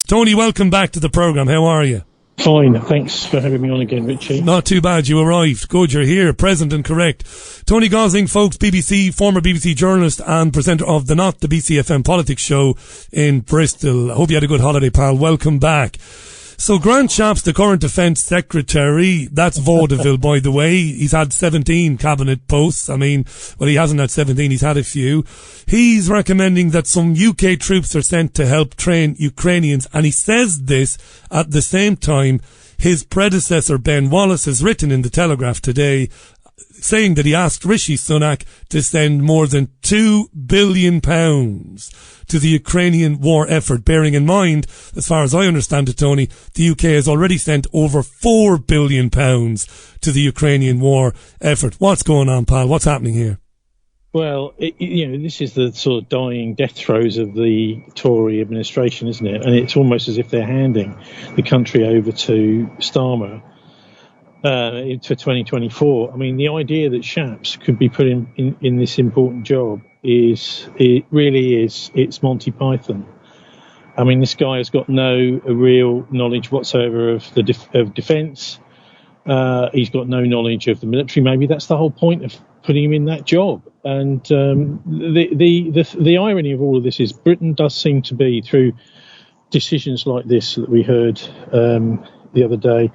Tony, welcome back to the programme. How are you? Fine, thanks for having me on again, Richie. Not too bad, you arrived. Good, you're here, present and correct. Tony Gosling, folks, former BBC journalist and presenter of the BCFM Politics Show in Bristol. I hope you had a good holiday, pal. Welcome back. So Grant Shapps, the current Defence Secretary, that's vaudeville, by the way. He's had 17 cabinet posts. I mean, well, he hasn't had 17, he's had a few. He's recommending that some UK troops are sent to help train Ukrainians, and he says this at the same time his predecessor Ben Wallace has written in the Telegraph today saying that he asked Richie Sunak to send more than £2 billion to the Ukrainian war effort, bearing in mind, as far as I understand it, Tony, the UK has already sent over £4 billion to the Ukrainian war effort. What's going on, pal? What's happening here? Well, this is the sort of dying death throes of the Tory administration, isn't it? And it's almost as if they're handing the country over to Starmer for 2024. I mean, the idea that Shapps could be put in this important job it's Monty Python. I mean, this guy has got no real knowledge whatsoever of defence. He's got no knowledge of the military. Maybe that's the whole point of putting him in that job. And the irony of all of this is Britain does seem to be, through decisions like this that we heard the other day,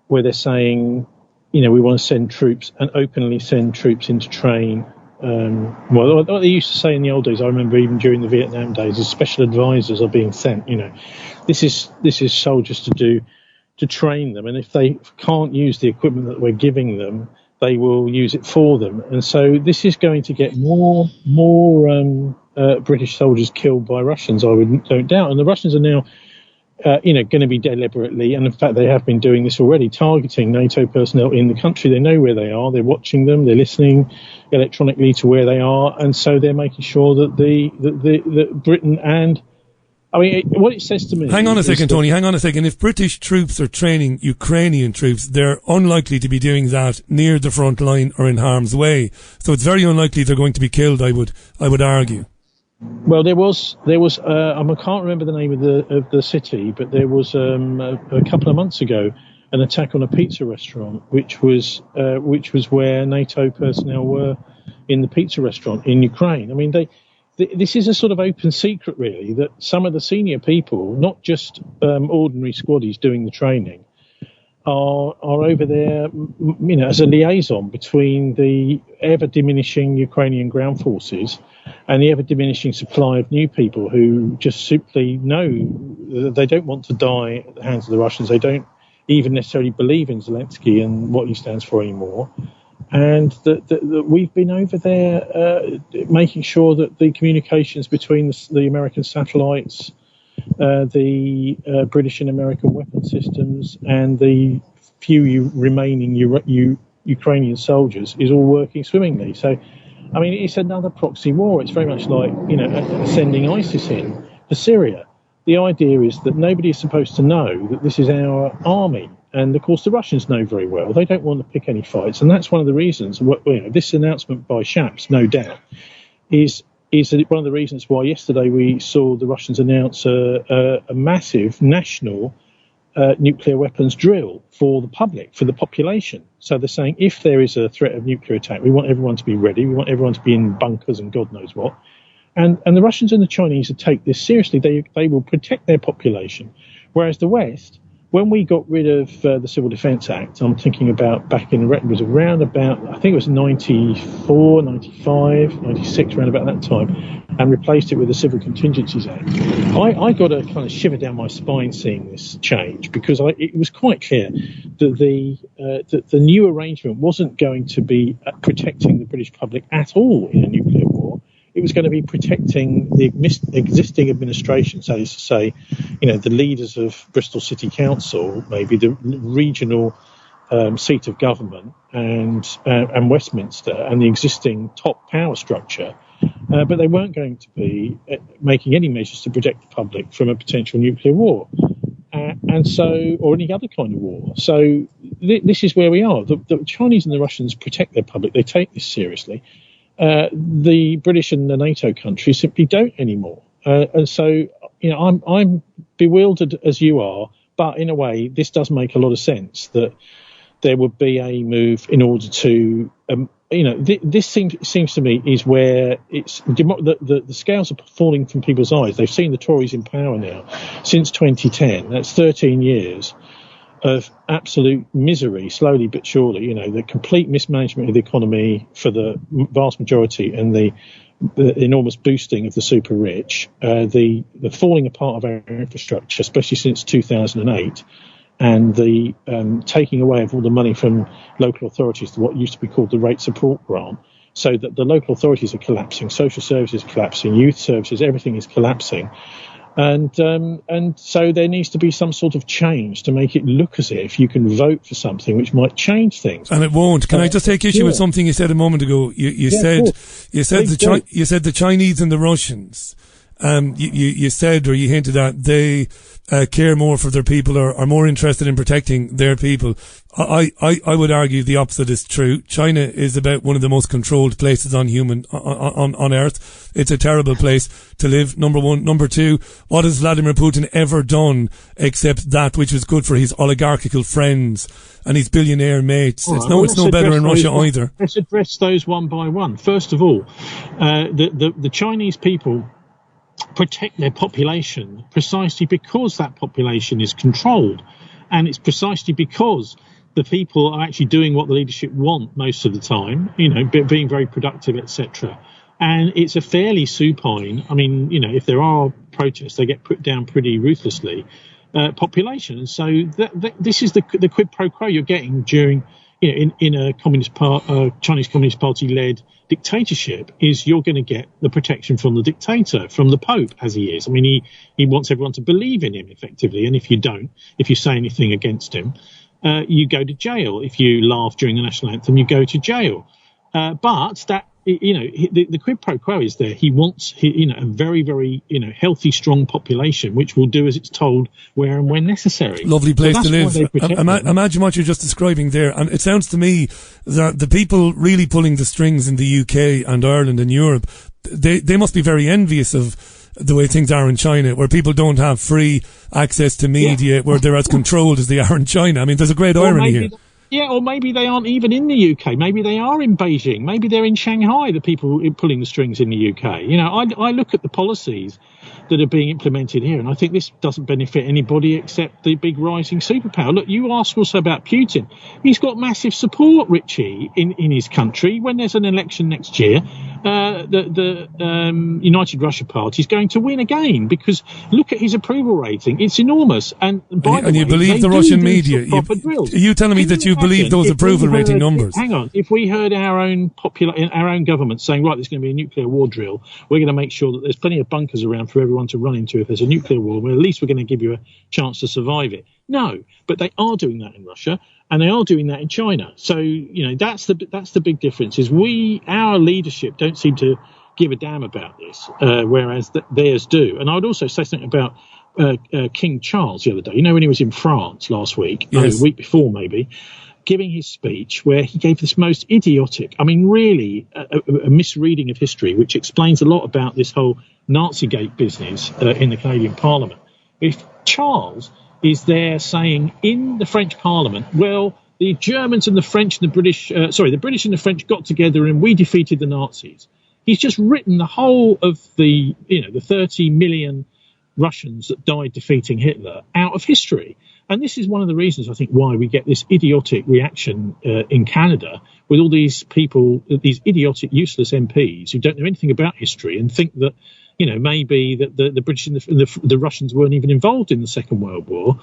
where they're saying, we want to send troops and openly send troops in to train. What they used to say in the old days, I remember even during the Vietnam days, is special advisors are being sent. This is soldiers to train them, and if they can't use the equipment that we're giving them, they will use it for them. And so this is going to get more British soldiers killed by Russians, I don't doubt. And the Russians are now going to be deliberately, and in fact they have been doing this already, targeting NATO personnel in the country. They know where they are, they're watching them, they're listening electronically to where they are, and so they're making sure that the Britain and, I mean, what it says to me... Hang on a second, Tony, hang on a second. If British troops are training Ukrainian troops, they're unlikely to be doing that near the front line or in harm's way. So it's very unlikely they're going to be killed, I would argue. Well, there was. I can't remember the name of the city, but there was a couple of months ago an attack on a pizza restaurant, which was where NATO personnel were in the pizza restaurant in Ukraine. I mean, this is a sort of open secret, really, that some of the senior people, not just ordinary squaddies doing the training, are over there, as a liaison between the ever-diminishing Ukrainian ground forces and the ever-diminishing supply of new people who just simply know that they don't want to die at the hands of the Russians. They don't even necessarily believe in Zelensky and what he stands for anymore. And that we've been over there making sure that the communications between the American satellites, the British and American weapon systems, and the few remaining Ukrainian soldiers is all working swimmingly. So, I mean, it's another proxy war. It's very much like, sending ISIS in for Syria. The idea is that nobody is supposed to know that this is our army. And, of course, the Russians know very well. They don't want to pick any fights. And that's one of the reasons, this announcement by Shapps, no doubt, is one of the reasons why yesterday we saw the Russians announce a massive national nuclear weapons drill for the public, for the population. So they're saying if there is a threat of nuclear attack, we want everyone to be ready. We want everyone to be in bunkers and God knows what. And the Russians and the Chinese will take this seriously. They will protect their population. Whereas the West, when we got rid of the Civil Defence Act, I'm thinking about back in, it was around about, I think it was 94, 95, 96, around about that time, and replaced it with the Civil Contingencies Act. I got a kind of shiver down my spine seeing this change, because it was quite clear that the new arrangement wasn't going to be protecting the British public at all in a nuclear war. It was going to be protecting the existing administration, so to say, the leaders of Bristol City Council, maybe the regional seat of government, and Westminster, and the existing top power structure. But they weren't going to be making any measures to protect the public from a potential nuclear war, or any other kind of war. So this is where we are. The Chinese and the Russians protect their public. They take this seriously. The British and the NATO countries simply don't anymore. And so I'm bewildered as you are, but in a way, this does make a lot of sense that there would be a move in order to, this seems to me is where the scales are falling from people's eyes. They've seen the Tories in power now since 2010. That's 13 years of absolute misery, slowly but surely. The complete mismanagement of the economy for the vast majority, and the enormous boosting of the super rich, the falling apart of our infrastructure, especially since 2008. And the taking away of all the money from local authorities to what used to be called the rate support grant, so that the local authorities are collapsing, social services are collapsing, youth services, everything is collapsing. And so there needs to be some sort of change to make it look as if you can vote for something which might change things. And it won't. Can I just take issue with something you said a moment ago? You said the Chinese and the Russians. You said, or you hinted at, they care more for their people, or are more interested in protecting their people. I would argue the opposite is true. China is about one of the most controlled places on earth. It's a terrible place to live, number one. Number two, what has Vladimir Putin ever done except that which was good for his oligarchical friends and his billionaire mates? It's no better in Russia either. Let's address those one by one. First of all, the Chinese people protect their population precisely because that population is controlled, and it's precisely because the people are actually doing what the leadership want most of the time, being very productive, etc. And it's a fairly supine, if there are protests, they get put down pretty ruthlessly, population. And so this is the quid pro quo you're getting during, in a Chinese Communist Party led dictatorship, is you're going to get the protection from the dictator, from the Pope, as he is. He wants everyone to believe in him effectively, and if you say anything against him, you go to jail. If you laugh during the national anthem, you go to jail. But that, the quid pro quo is there. He wants, a very, very, healthy, strong population, which will do as it's told, where and when necessary. Lovely place to live. Imagine what you're just describing there. And it sounds to me that the people really pulling the strings in the UK and Ireland and Europe, they must be very envious of the way things are in China, where people don't have free access to media, where they're as controlled as they are in China. There's a great irony here. Yeah, or maybe they aren't even in the UK. Maybe they are in Beijing. Maybe they're in Shanghai, the people pulling the strings in the UK. I look at the policies that are being implemented here, and I think this doesn't benefit anybody except the big rising superpower. Look, you ask also about Putin. He's got massive support, Richie, in his country. When there's an election next year, the United Russia Party is going to win again, because look at his approval rating. It's enormous. And you believe the Russian media? Are you telling me that you believe those approval rating numbers? Hang on. If we heard our own government saying, right, there's going to be a nuclear war drill, we're going to make sure that there's plenty of bunkers around for everyone to run into if there's a nuclear war, well, at least we're going to give you a chance to survive it. No, but they are doing that in Russia, and they are doing that in China. So, that's the big difference, is our leadership don't seem to give a damn about this, whereas theirs do. And I would also say something about King Charles the other day. When he was in France last week, yes. A week before maybe, giving his speech where he gave this most idiotic, really a misreading of history, which explains a lot about this whole Nazigate business in the Canadian Parliament. If Charles is there saying in the French Parliament, well, the Germans and the French and the British, the British and the French got together and we defeated the Nazis. He's just written the whole of the 30 million Russians that died defeating Hitler out of history. And this is one of the reasons, I think, why we get this idiotic reaction in Canada with all these people, these idiotic, useless MPs who don't know anything about history and think that, maybe that the British and the Russians weren't even involved in the Second World War,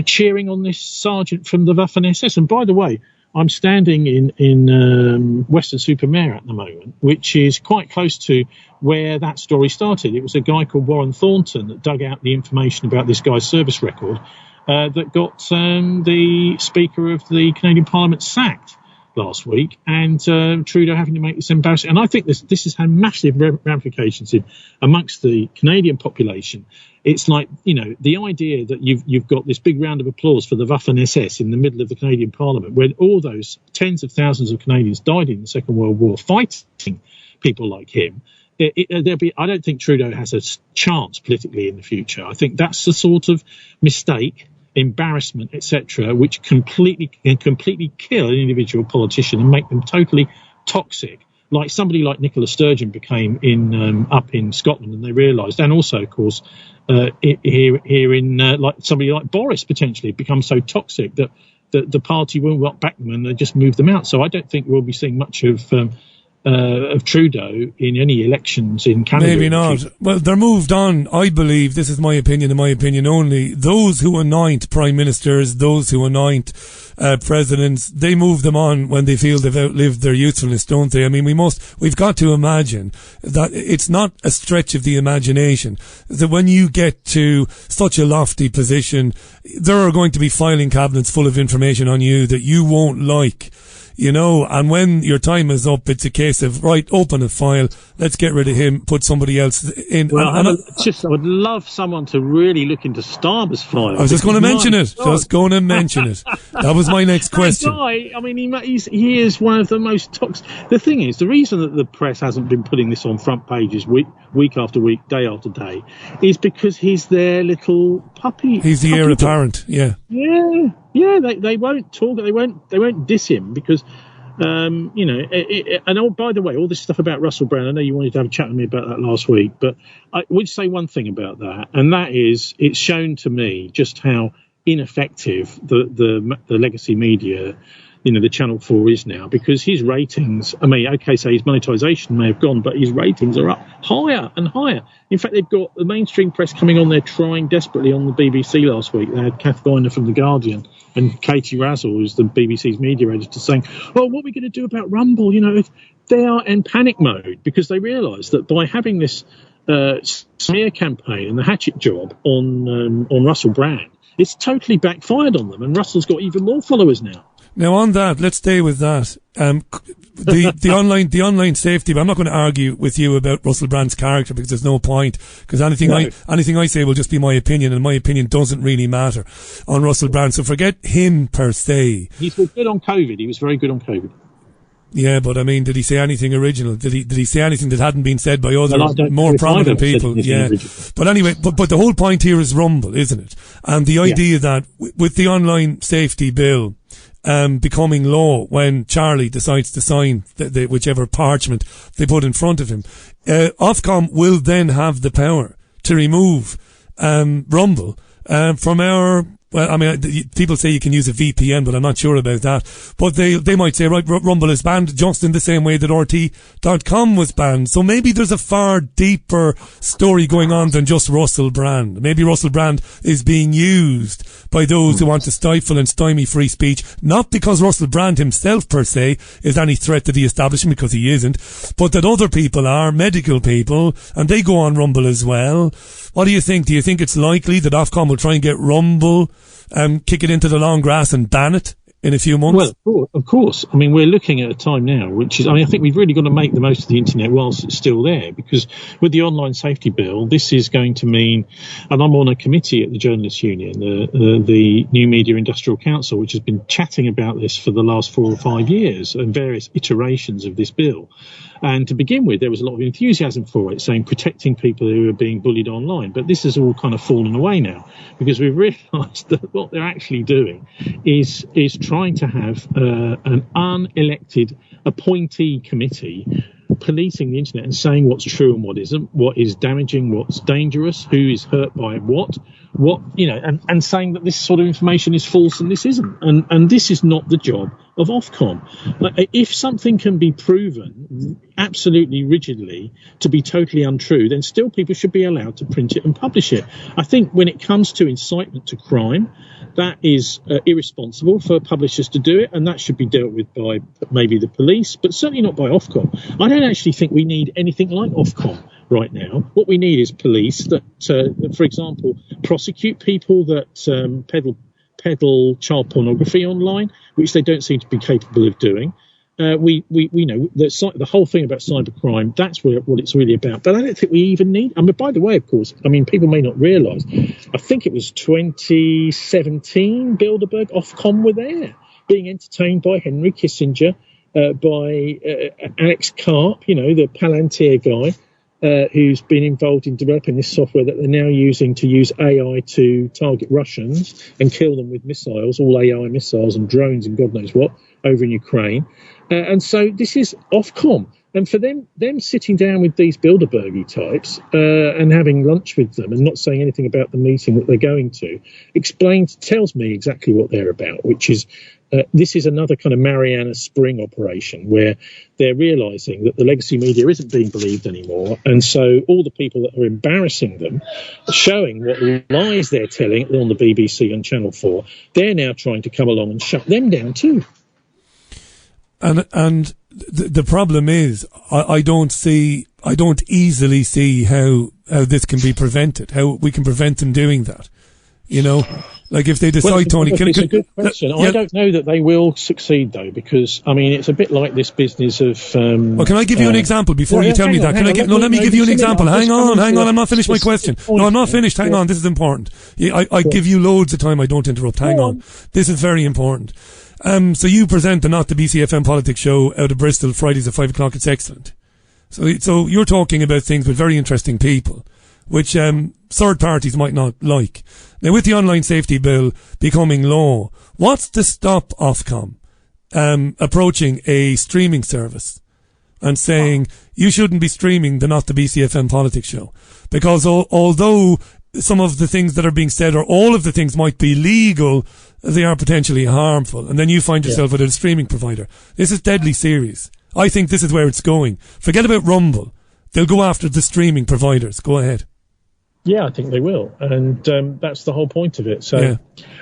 cheering on this sergeant from the Waffen-SS. And by the way, I'm standing in Weston-super-Mare at the moment, which is quite close to where that story started. It was a guy called Warren Thornton that dug out the information about this guy's service record that got the Speaker of the Canadian Parliament sacked last week, and Trudeau having to make this embarrassing. And I think this has had massive ramifications amongst the Canadian population. It's like, the idea that you've got this big round of applause for the Waffen-SS in the middle of the Canadian Parliament, when all those tens of thousands of Canadians died in the Second World War fighting people like him, I don't think Trudeau has a chance politically in the future. I think that's the sort of mistake, embarrassment, etc., which can completely kill an individual politician and make them totally toxic, like somebody like Nicola Sturgeon became up in Scotland, and they realised, and also, of course, here in like somebody like Boris potentially becomes so toxic that the party won't back them and they just move them out. So I don't think we'll be seeing much of Trudeau in any elections in Canada. Maybe not. Well, they're moved on. I believe, this is my opinion and my opinion only, those who anoint prime ministers, those who anoint presidents, they move them on when they feel they've outlived their usefulness, don't they? I mean, we've got to imagine that it's not a stretch of the imagination that when you get to such a lofty position, there are going to be filing cabinets full of information on you that you won't like. You know, and when your time is up, it's a case of, right, open a file, let's get rid of him, put somebody else in. Well, I would love someone to really look into Starmer's file. I was just going to mention it. That was my next question. Guy, I mean, he is one of the most toxic. The thing is, the reason that the press hasn't been putting this on front pages week after week, day after day, is because he's their little puppy. He's the heir apparent, yeah. Yeah, they won't talk. They won't diss him because, and by the way, all this stuff about Russell Brand. I know you wanted to have a chat with me about that last week, but I would say one thing about that, and that is, it's shown to me just how ineffective the legacy media, the Channel 4 is now, because his ratings, I mean, okay, so his monetization may have gone, but his ratings are up higher and higher. In fact, they've got the mainstream press coming on there trying desperately on the BBC last week. They had Kath Viner from The Guardian and Katie Razzle, who's the BBC's media editor, saying, oh, what are we going to do about Rumble? They are in panic mode because they realise that by having this smear campaign and the hatchet job on Russell Brand, it's totally backfired on them, and Russell's got even more followers now. Now on that, let's stay with that. The online safety, but I'm not going to argue with you about Russell Brand's character because there's no point, because anything I say will just be my opinion, and my opinion doesn't really matter on Russell Brand. So forget him per se. He's good on COVID. He was very good on COVID. Yeah, but I mean, did he say anything original? Did he say anything that hadn't been said by other more prominent people? Yeah. Original. But anyway, but the whole point here is Rumble, isn't it? And the idea that with the online safety bill becoming law when Charlie decides to sign whichever parchment they put in front of him, Ofcom will then have the power to remove Rumble from our. Well, I mean, people say you can use a VPN, but I'm not sure about that. But they might say, right, Rumble is banned just in the same way that RT.com was banned. So maybe there's a far deeper story going on than just Russell Brand. Maybe Russell Brand is being used by those who want to stifle and stymie free speech, not because Russell Brand himself per se is any threat to the establishment, because he isn't, but that other people are, medical people, and they go on Rumble as well. What do you think? Do you think it's likely that Ofcom will try and get Rumble, kick it into the long grass and ban it in a few months? Well, of course. I mean, we're looking at a time now, which is, I think we've really got to make the most of the internet whilst it's still there, because with the online safety bill, this is going to mean, and I'm on a committee at the Journalists Union, the New Media Industrial Council, which has been chatting about this for the last 4 or 5 years and various iterations of this bill. And to begin with, there was a lot of enthusiasm for it, saying protecting people who are being bullied online. But this has all kind of fallen away now, because we've realised that what they're actually doing is trying to have an unelected appointee committee policing the internet and saying what's true and what isn't, what is damaging, what's dangerous, who is hurt by what, and saying that this sort of information is false and this isn't. And this is not the job of Ofcom. If something can be proven absolutely rigidly to be totally untrue, then still people should be allowed to print it and publish it. I think when it comes to incitement to crime, that is irresponsible for publishers to do it, and that should be dealt with by maybe the police, but certainly not by Ofcom. I don't actually think we need anything like Ofcom right now. What we need is police that, for example, prosecute people that peddle child pornography online, which they don't seem to be capable of doing. We know that the whole thing about cybercrime, that's what it's really about. But I don't think we even need. I mean, by the way, of course, I mean, people may not realise. I think it was 2017. Bilderberg, Ofcom were there, being entertained by Henry Kissinger, by Alex Karp, the Palantir guy. who's been involved in developing this software that they're now using to use AI to target Russians and kill them with missiles, all AI missiles and drones and God knows what, over in Ukraine. And so this is Ofcom. And for them sitting down with these Bilderberg types and having lunch with them and not saying anything about the meeting that they're going to, tells me exactly what they're about, which is this is another kind of Mariana Spring operation where they're realising that the legacy media isn't being believed anymore. And so all the people that are embarrassing them, showing what lies they're telling on the BBC and Channel 4, they're now trying to come along and shut them down too. And the problem is, I don't easily see how this can be prevented, how we can prevent them doing that. You know, like if they decide, Tony, it's a good question. I don't know that they will succeed though, because I mean, it's a bit like this business of. Well, can I give you an example before you tell me that? Let me give you an example. Hang on. I'm not finished my question. No, I'm not finished. Hang on. This is important. I give you loads of time. I don't interrupt. Hang on. This is very important. So you present the Not the BCFM Politics show out of Bristol Fridays at 5 o'clock. It's excellent. So you're talking about things with very interesting people, which third parties might not like. Now, with the online safety bill becoming law, what's to stop Ofcom approaching a streaming service and saying you shouldn't be streaming the Not the BCFM Politics show? Because although some of the things that are being said or all of the things might be legal, they are potentially harmful. And then you find yourself with a streaming provider. This is deadly serious. I think this is where it's going. Forget about Rumble. They'll go after the streaming providers. Go ahead. Yeah, I think they will, and that's the whole point of it. So,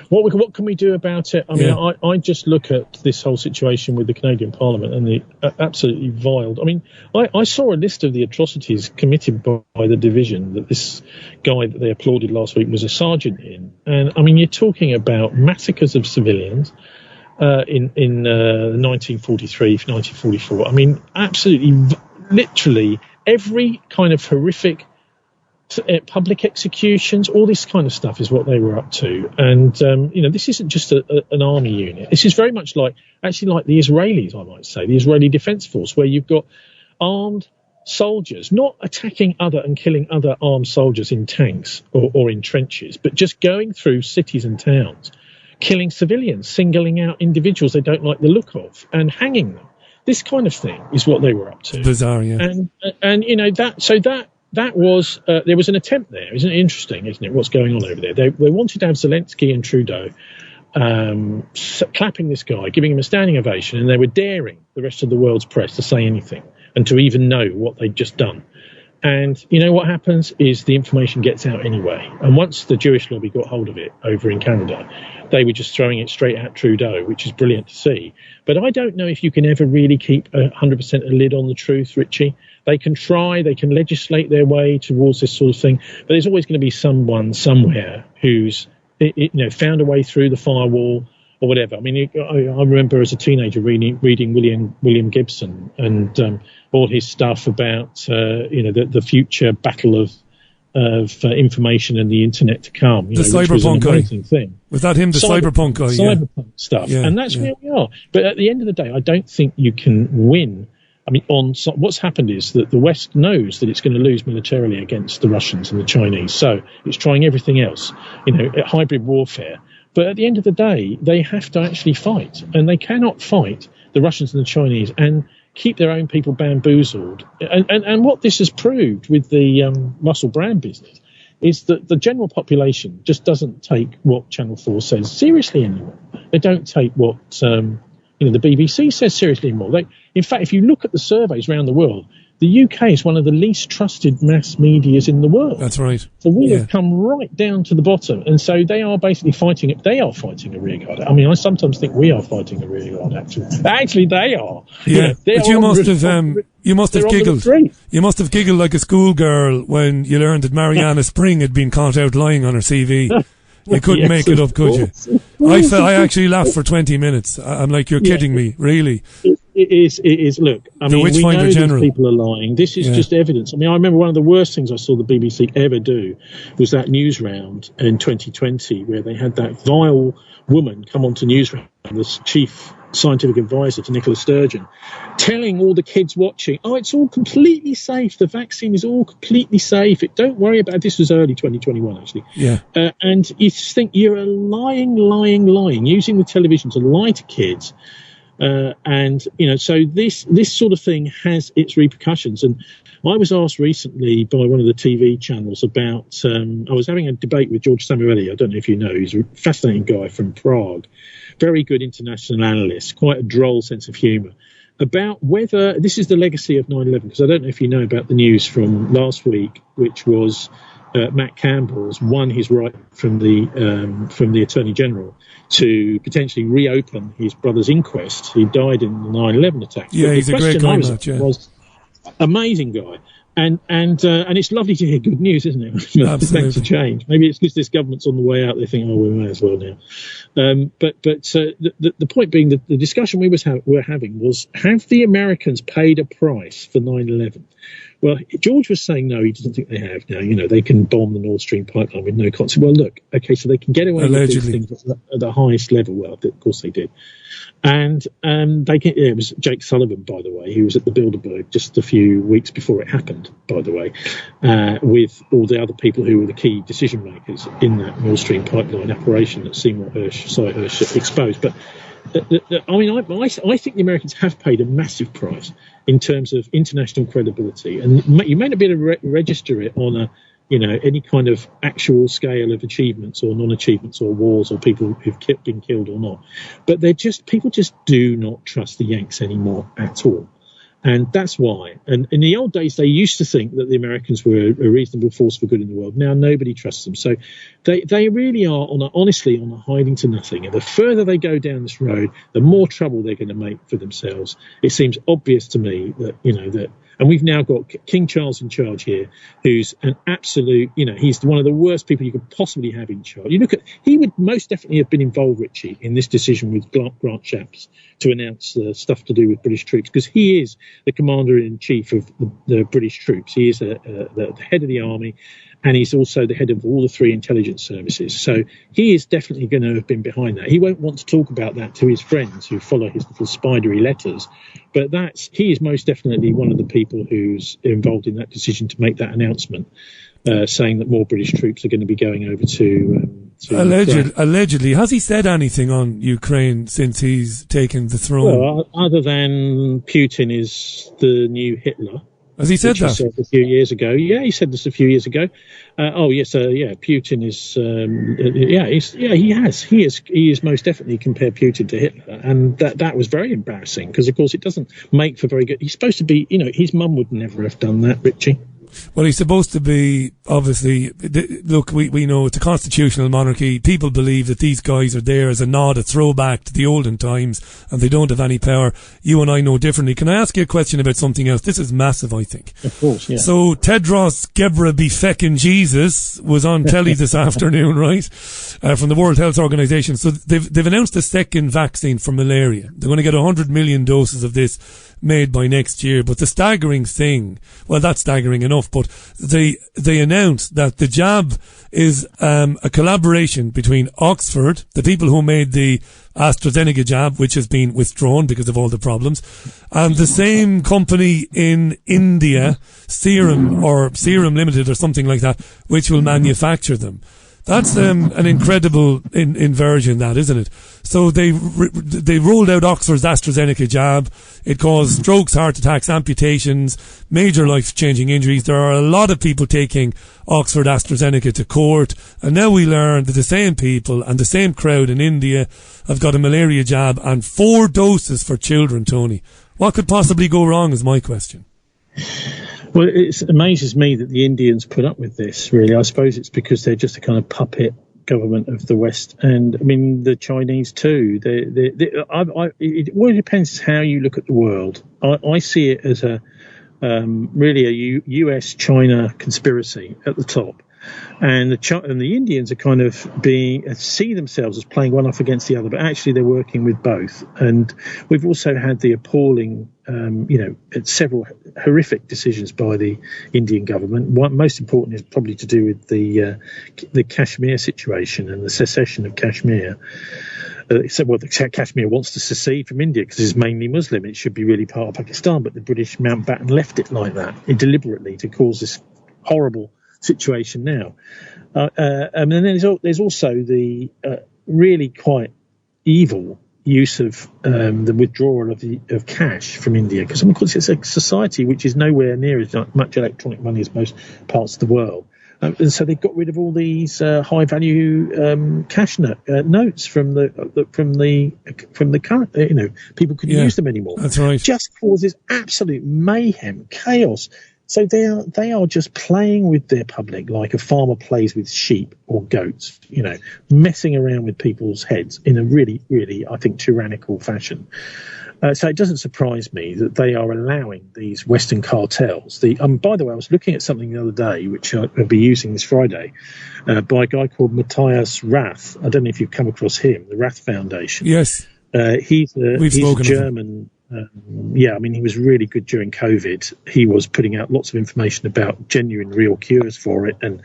what can we do about it? I mean, I just look at this whole situation with the Canadian Parliament and the absolutely vile. I mean, I saw a list of the atrocities committed by the division that this guy that they applauded last week was a sergeant in, and I mean, you're talking about massacres of civilians in 1943, 1944. I mean, absolutely, literally every kind of horrific. Public executions, all this kind of stuff is what they were up to. And, this isn't just an army unit. This is very much like the Israelis, I might say, the Israeli Defense Force, where you've got armed soldiers, not attacking other and killing other armed soldiers in tanks or in trenches, but just going through cities and towns, killing civilians, singling out individuals they don't like the look of and hanging them. This kind of thing is what they were up to. Bizarre, yeah. That was there was an attempt there. Isn't it interesting, isn't it, what's going on over there? They wanted to have Zelensky and Trudeau clapping this guy, giving him a standing ovation, and they were daring the rest of the world's press to say anything and to even know what they'd just done. And you know what happens is the information gets out anyway. And once the Jewish lobby got hold of it over in Canada, they were just throwing it straight at Trudeau, which is brilliant to see. But I don't know if you can ever really keep 100% a lid on the truth, Richie. They can try, they can legislate their way towards this sort of thing, but there's always going to be someone somewhere who's found a way through the firewall or whatever. I mean, I remember as a teenager reading William Gibson and all his stuff about the future battle of information and the internet to come. The cyberpunk guy. Thing. Was that him? The cyberpunk guy. Cyberpunk stuff, and that's where we are. But at the end of the day, I don't think you can win. I mean, what's happened is that the West knows that it's going to lose militarily against the Russians and the Chinese, so it's trying everything else, hybrid warfare. But at the end of the day, they have to actually fight, and they cannot fight the Russians and the Chinese and keep their own people bamboozled. And what this has proved with the Russell Brand business is that the general population just doesn't take what Channel 4 says seriously anymore. They don't take what the BBC says seriously anymore. In fact, if you look at the surveys around the world, the UK is one of the least trusted mass medias in the world. That's right. So we have come right down to the bottom. And so they are basically fighting it. They are fighting a rearguard. I mean, I sometimes think we are fighting a rearguard, actually. Actually, they are. Yeah. But you must have giggled. You must have giggled like a schoolgirl when you learned that Mariana Spring had been caught out lying on her CV. You couldn't make it up, could you? I actually laughed for 20 minutes. I'm like, you're kidding me, really? It is. Look, I mean, we know these people are lying. This is just evidence. I mean, I remember one of the worst things I saw the BBC ever do was that news round in 2020 where they had that vile woman come onto news round, the chief scientific advisor to Nicola Sturgeon, telling all the kids watching, "Oh, it's all completely safe. The vaccine is all completely safe. Don't worry about it." This was early 2021, actually. Yeah. And you just think you're lying, using the television to lie to kids. And, so this sort of thing has its repercussions. And I was asked recently by one of the TV channels about, I was having a debate with George Samueli. I don't know if you know, he's a fascinating guy from Prague, very good international analyst, quite a droll sense of humour, about whether this is the legacy of 9/11, because I don't know if you know about the news from last week, which was Matt Campbell's won his right from the Attorney General to potentially reopen his brother's inquest. He died in the 9/11 attack. Yeah, he's a great guy, Matt, yeah. Was amazing guy. And it's lovely to hear good news, isn't it? Thanks to change. Maybe it's because this government's on the way out. They think, we may as well now. But the point being that the discussion we were having was, have the Americans paid a price for 9/11? Well, George was saying no, he doesn't think they have now. They can bomb the Nord Stream pipeline with no consequence. Well, look, okay, so they can get away with these things at the highest level. Well, of course they did. And it was Jake Sullivan, by the way, who was at the Bilderberg just a few weeks before it happened, by the way, with all the other people who were the key decision makers in that Nord Stream pipeline operation that Seymour Hersh exposed. But I think the Americans have paid a massive price in terms of international credibility, and you may not be able to register it on any kind of actual scale of achievements or non-achievements or wars or people who've been killed or not, but people just do not trust the Yanks anymore at all. And that's why. And in the old days, they used to think that the Americans were a reasonable force for good in the world. Now nobody trusts them. So they really are honestly on a hiding to nothing. And the further they go down this road, the more trouble they're going to make for themselves. It seems obvious to me that, and we've now got King Charles in charge here, who's an absolute, he's one of the worst people you could possibly have in charge. He would most definitely have been involved, Richie, in this decision with Grant Shapps to announce stuff to do with British troops, because he is the commander-in-chief of the British troops. He is the head of the army, and he's also the head of all the three intelligence services. So he is definitely going to have been behind that. He won't want to talk about that to his friends who follow his little spidery letters, but he is most definitely one of the people who's involved in that decision to make that announcement, saying that more British troops are going to be going over to allegedly. Has he said anything on Ukraine since he's taken the throne? Well, other than Putin is the new Hitler. Has he said that? He said a few years ago. Yeah, he said this a few years ago. Putin is. He has. He is most definitely compared Putin to Hitler, and that was very embarrassing because, of course, it doesn't make for very good. He's supposed to be. His mum would never have done that, Richie. Well, he's supposed to be, obviously, look, we know it's a constitutional monarchy. People believe that these guys are there as a nod, a throwback to the olden times, and they don't have any power. You and I know differently. Can I ask you a question about something else? This is massive, I think. Of course, yeah. So, Tedros Ghebreyesus was on telly this afternoon, right? From the World Health Organization. So, they've announced a second vaccine for malaria. They're going to get 100 million doses of this made by next year. But the staggering thing, well, that's staggering enough, but they announced that the jab is a collaboration between Oxford, the people who made the AstraZeneca jab, which has been withdrawn because of all the problems, and the same company in India, Serum Limited or something like that, which will manufacture them. That's an incredible inversion, that, isn't it? So they rolled out Oxford's AstraZeneca jab. It caused strokes, heart attacks, amputations, major life-changing injuries. There are a lot of people taking Oxford AstraZeneca to court, and now we learn that the same people and the same crowd in India have got a malaria jab and 4 doses for children, Tony. What could possibly go wrong is my question. Well, it amazes me that the Indians put up with this, really. I suppose it's because they're just a kind of puppet government of the West. And, I mean, the Chinese too. It depends how you look at the world. I see it as really a US-China conspiracy at the top. And the Indians are kind of see themselves as playing one off against the other, but actually they're working with both. And we've also had the appalling, several horrific decisions by the Indian government. One most important is probably to do with the Kashmir situation and the secession of Kashmir. Kashmir wants to secede from India because it's mainly Muslim. It should be really part of Pakistan, but the British Mountbatten left it like that deliberately to cause this horrible situation now. And then there's also the really quite evil use of the withdrawal of cash from India, because of course it's a society which is nowhere near as much electronic money as most parts of the world. And so they got rid of all these high value cash notes from the current. People couldn't use them anymore. That's right. Just causes absolute mayhem, chaos. So they are just playing with their public like a farmer plays with sheep or goats. Messing around with people's heads in a really, really, I think, tyrannical fashion. So it doesn't surprise me that they are allowing these Western cartels. By the way, I was looking at something the other day, which I'll be using this Friday, by a guy called Matthias Rath. I don't know if you've come across him, the Rath Foundation. Yes. He's a German. He was really good during COVID. He was putting out lots of information about genuine, real cures for it, and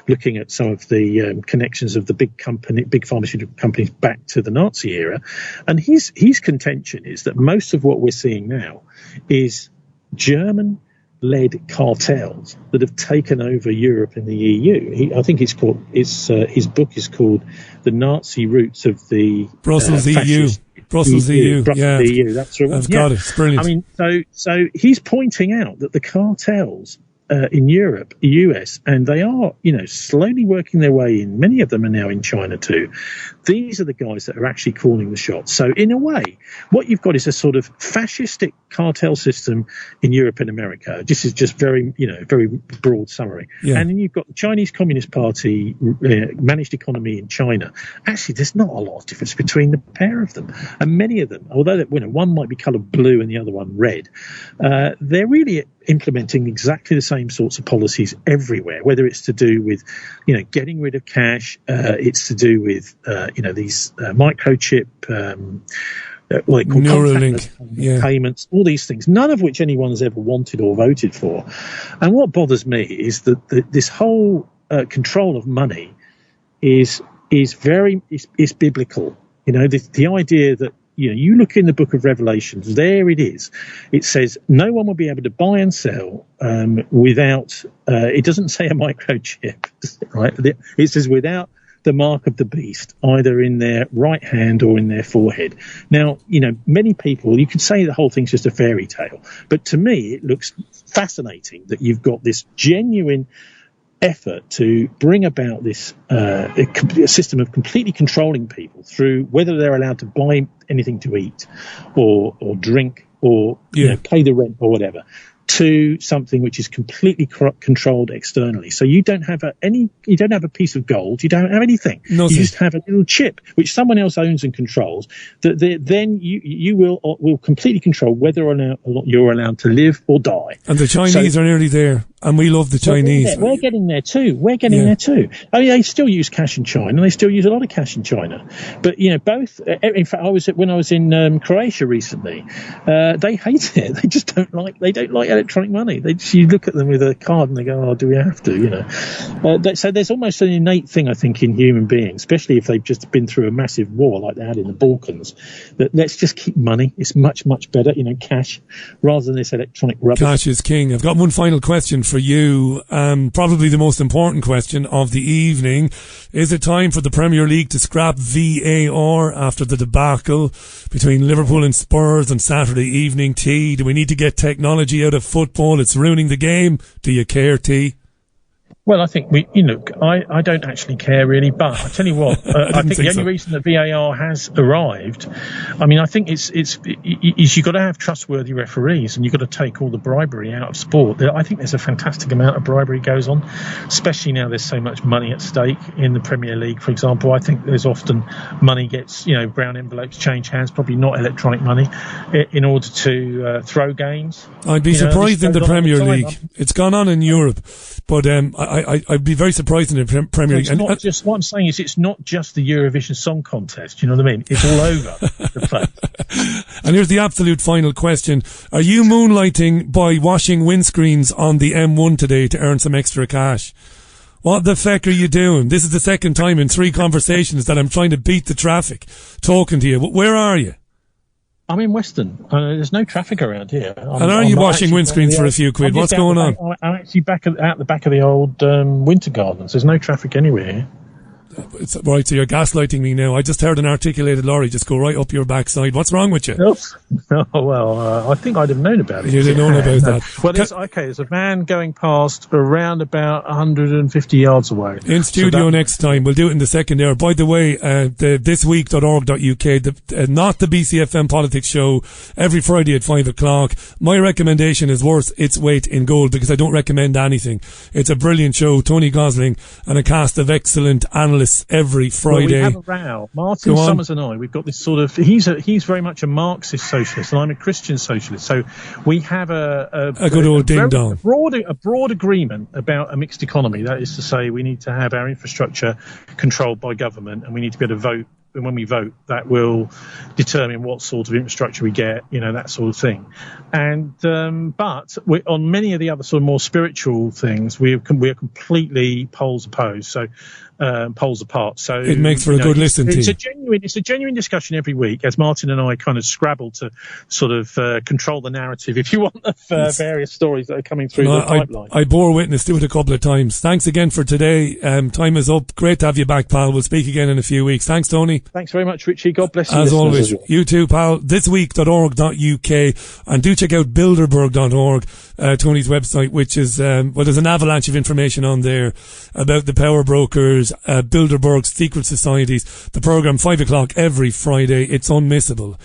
looking at some of the connections of the big pharmaceutical companies back to the Nazi era. And his contention is that most of what we're seeing now is German-led cartels that have taken over Europe and the EU. I think his book is called "The Nazi Roots of the Brussels EU." Brussels EU, Brussels EU, that's right. I've got it. It's brilliant. I mean, so he's pointing out that the cartels in Europe, US, and they are, slowly working their way in. Many of them are now in China too. These are the guys that are actually calling the shots. So in a way, what you've got is a sort of fascistic cartel system in Europe and America. This is just very broad summary. Yeah. And then you've got the Chinese Communist Party managed economy in China. Actually, there's not a lot of difference between the pair of them. And many of them, although one might be coloured blue and the other one red, they're really implementing exactly the same sorts of policies everywhere, whether it's to do with, getting rid of cash, it's to do with, these microchip, what they call Neuralink payments, all these things, none of which anyone's ever wanted or voted for. And what bothers me is that this whole control of money is biblical. The idea that, you look in the book of Revelations, there it is. It says no one will be able to buy and sell without, it doesn't say a microchip, right? It says without the mark of the beast, either in their right hand or in their forehead. Now, many people, you could say the whole thing's just a fairy tale, but to me, it looks fascinating that you've got this genuine effort to bring about this a system of completely controlling people through whether they're allowed to buy anything to eat or drink or pay the rent or whatever, to something which is completely controlled externally. So you don't have you don't have a piece of gold, you don't have anything. Nothing. You just have a little chip which someone else owns and controls. Then you will completely control whether or not you're allowed to live or die. And the Chinese are nearly there, and we love the Chinese. We're getting there too. There too. I mean, they still use cash in China. They still use a lot of cash in China. But both. In fact, when I was in Croatia recently, they hate it. They just don't like electronic money. You look at them with a card and they go, "Oh, do we have to?" So there's almost an innate thing, I think, in human beings, especially if they've just been through a massive war like they had in the Balkans. That let's just keep money. It's much better, cash, rather than this electronic rubbish. Cash is king. I've got one final question for you, probably the most important question of the evening. Is it time for the Premier League to scrap VAR after the debacle between Liverpool and Spurs on Saturday evening? T, do we need to get technology out of football? It's ruining the game. Do you care, T? Well, I think I don't actually care really, but I tell you what, I think the only reason that VAR has arrived, I mean, I think is you've got to have trustworthy referees and you've got to take all the bribery out of sport. I think there's a fantastic amount of bribery goes on, especially now there's so much money at stake in the Premier League, for example. I think there's often money gets, brown envelopes change hands, probably not electronic money, in order to throw games. I'd be surprised in the Premier League. It's gone on in Europe, but I'd be very surprised in the Premier League. It's not just, what I'm saying is it's not just the Eurovision Song Contest, you know what I mean? It's all over the place. And here's the absolute final question. Are you moonlighting by washing windscreens on the M1 today to earn some extra cash? What the feck are you doing? This is the second time in 3 conversations that I'm trying to beat the traffic talking to you. Where are you? I'm in Weston. There's no traffic around here. And are you washing windscreens for a few quid? What's going on? I'm actually out the back of the old Winter Gardens. There's no traffic anywhere here. It's, right, so you're gaslighting me now. I just heard an articulated lorry just go right up your backside. What's wrong with you? Oh, well, I think I'd have known about it. You'd have known about that. Well, there's a man going past around about 150 yards away. In studio next time. We'll do it in the second hour. By the way, the thisweek.org.uk, not the BCFM Politics Show, every Friday at 5 o'clock. My recommendation is worth its weight in gold because I don't recommend anything. It's a brilliant show. Tony Gosling and a cast of excellent analysts every Friday. Well, we have a row. Martin Summers and I, we've got this sort of, he's very much a Marxist socialist and I'm a Christian socialist. So we have a good old ding-dong. A broad agreement about a mixed economy. That is to say, we need to have our infrastructure controlled by government and we need to be able to vote. And when we vote, that will determine what sort of infrastructure we get, that sort of thing. And but on many of the other sort of more spiritual things, we are completely poles opposed. So poles apart. So it makes for a good listen to. It's a genuine discussion every week, as Martin and I kind of scrabble to sort of control the narrative, if you want, of various stories that are coming through the pipeline. I bore witness to it a couple of times. Thanks again for today. Time is up. Great to have you back, pal. We'll speak again in a few weeks. Thanks, Tony. Thanks very much, Richie. God bless you. As always, you too, pal. Thisweek.org.uk and do check out Bilderberg.org, Tony's website, which is, there's an avalanche of information on there about the power brokers, Bilderberg's secret societies. The programme 5 o'clock every Friday. It's unmissable.